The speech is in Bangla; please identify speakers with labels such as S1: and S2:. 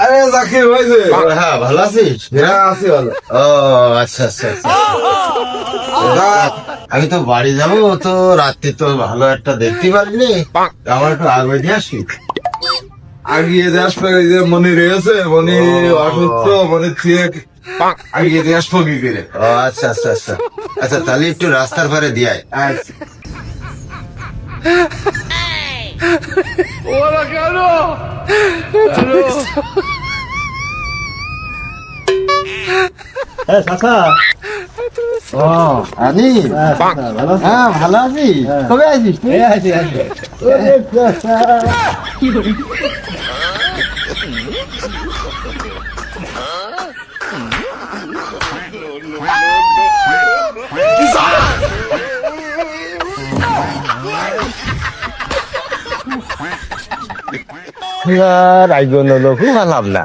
S1: আরে জাকির ভাই যে,
S2: হ্যাঁ, ভালো আছিস?
S1: হ্যাঁ আছি ভালো।
S2: ও আচ্ছা আচ্ছা আচ্ছা। আমি তো বাড়ি যাবো, তো রাত্রি তো ভালো একটা দেখতে পারিনি, আমার একটু আগে দিয়ে আসবি।
S1: আগিয়ে দিয়ে আসবে, এই যে মনি রয়েছে, মনি অসুস্থ, মনি ঠিক আগিয়ে দিয়ে আসবো কি করে?
S2: ও আচ্ছা আচ্ছা আচ্ছা আচ্ছা, তাহলে একটু রাস্তার পারে দিয়ে আয়।
S1: আচ্ছা।
S2: ও আনি, হ্যাঁ ভালো আছি। কবে আসিস তুই? আর আইগো নলো খুব ভালো না।